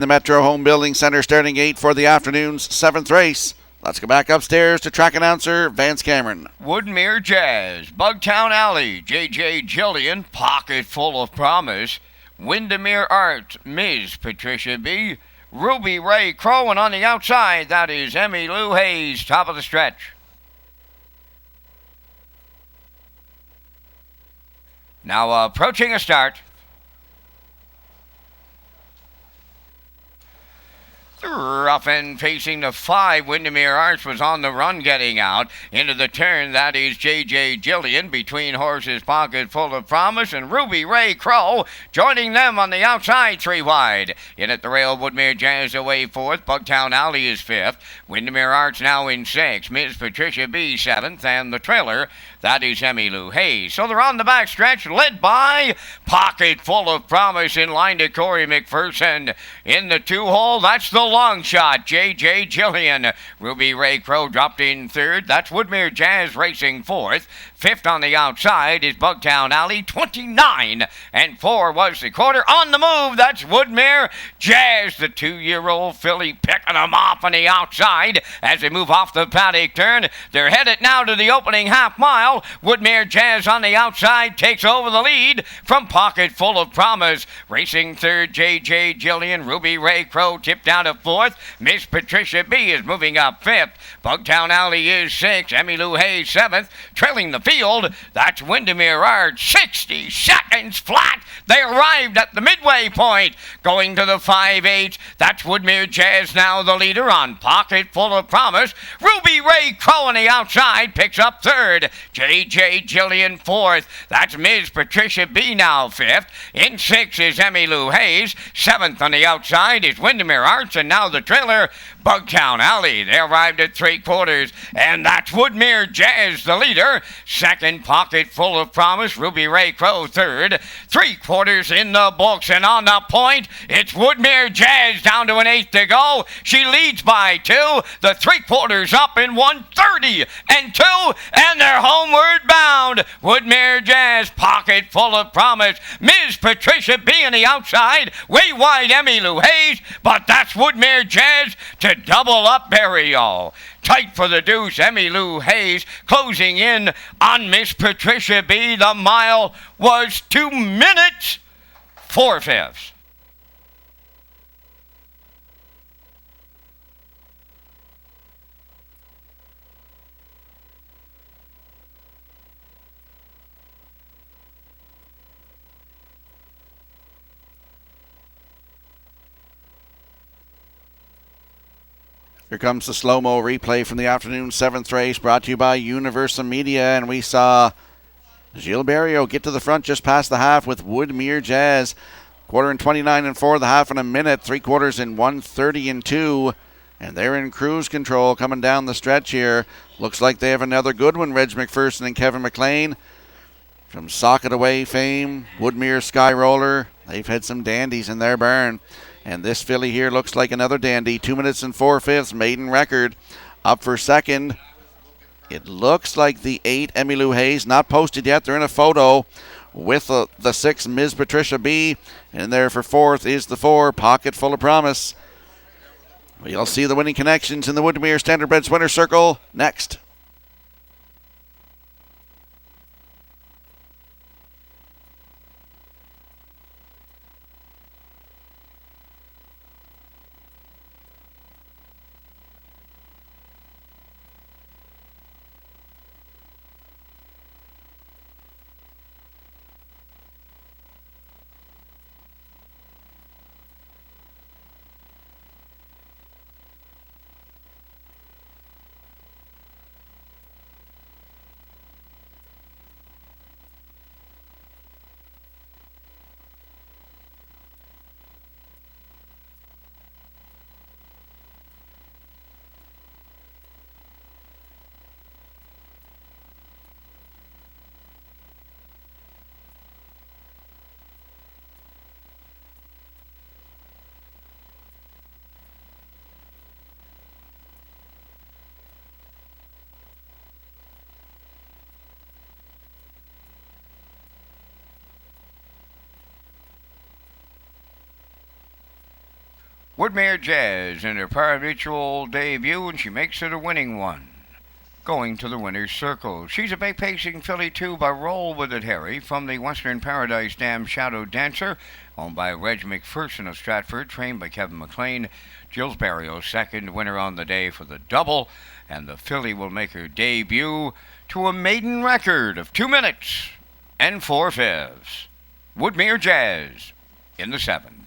The Metro Home Building Center starting gate for the afternoon's 7th race. Let's go back upstairs to track announcer Vance Cameron. Woodmere Jazz, Bugtown Alley, J.J. Jillian, Pocket Full of Promise, Windermere Arts, Ms. Patricia B., Ruby Ray Crow, and on the outside, that is Emmy Lou Hayes, top of the stretch. Now approaching a start. Rough and facing the 5, Windermere Arts was on the run getting out. Into the turn, that is J.J. Jillian between horses Pocket Full of Promise and Ruby Ray Crow. Joining them on the outside, 3 wide. In at the rail, Woodmere Jazz away 4th. Bugtown Alley is 5th. Windermere Arts now in 6th. Ms. Patricia B. 7th. And the trailer, that is Emmy Lou Hayes. So they're on the back stretch, led by Pocket Full of Promise in line to Corey McPherson. In the 2-hole, that's the long shot, J.J. Jillian. Ruby Ray Crow dropped in 3rd. That's Woodmere Jazz racing 4th. 5th on the outside is Bugtown Alley, 29 and 4 was the quarter. On the move, that's Woodmere Jazz, the 2-year-old filly picking them off on the outside as they move off the paddock turn. They're headed now to the opening half mile. Woodmere Jazz on the outside takes over the lead from Pocket Full of Promise. Racing 3rd, J.J. Jillian. Ruby Ray Crow tipped down to 4th. Miss Patricia B. is moving up 5th. Bugtown Alley is 6th. Emmy Lou Hayes 7th. Trailing the field, that's Windermere Arts. 60 seconds flat. They arrived at the midway point. Going to the 5/8. That's Woodmere Jazz now the leader on Pocket Full of Promise. Ruby Ray Crow on the outside picks up 3rd. J.J. Jillian 4th. That's Ms. Patricia B. now 5th. In 6th is Emmy Lou Hayes. 7th on the outside is Windermere Arts, and now the trailer, Bugtown Alley. They arrived at 3/4, and that's Woodmere Jazz the leader. 2nd, Pocket Full of Promise. Ruby Ray Crow 3rd. 3/4 in the books, and on the point, it's Woodmere Jazz down to an 1/8 to go. She leads by 2. The 3/4 up in 1:30 and 2, and they're homeward bound. Woodmere Jazz, Pocket Full of Promise. Ms. Patricia B. on the outside. Way wide, Emmy Lou Hayes, but that's Woodmere Jazz to double up Burial. Tight for the deuce, Emmy Lou Hayes closing in on Miss Patricia B. The mile was 2 minutes 4/5. Here comes the slow-mo replay from the afternoon 7th race, brought to you by Universal Media. And we saw Gilles Barrio get to the front just past the half with Woodmere Jazz. Quarter in 29 and 4, the half in a minute. 3/4 in 1:30 and 2. And they're in cruise control coming down the stretch here. Looks like they have another good one, Reg McPherson and Kevin McLean. From Socket Away fame, Woodmere Sky Roller. They've had some dandies in their barn. And this filly here looks like another dandy. 2 minutes and 4/5, maiden record. Up for 2nd. It looks like the 8, Emmy Lou Hayes, not posted yet. They're in a photo with the 6, Ms. Patricia B. And there for 4th is the 4, Pocket Full of Promise. We'll see the winning connections in the Woodmere Standardbreds Winner's Circle next. Woodmere Jazz in her par-habitual debut, and she makes it a winning one. Going to the winner's circle. She's a bay-pacing filly too by Roll With It Harry from the Western Paradise Dam Shadow Dancer, owned by Reg McPherson of Stratford, trained by Kevin McLean. Jill's Barrios second, winner on the day for the double, and the filly will make her debut to a maiden record of 2 minutes and 4 fifths. Woodmere Jazz in the 7.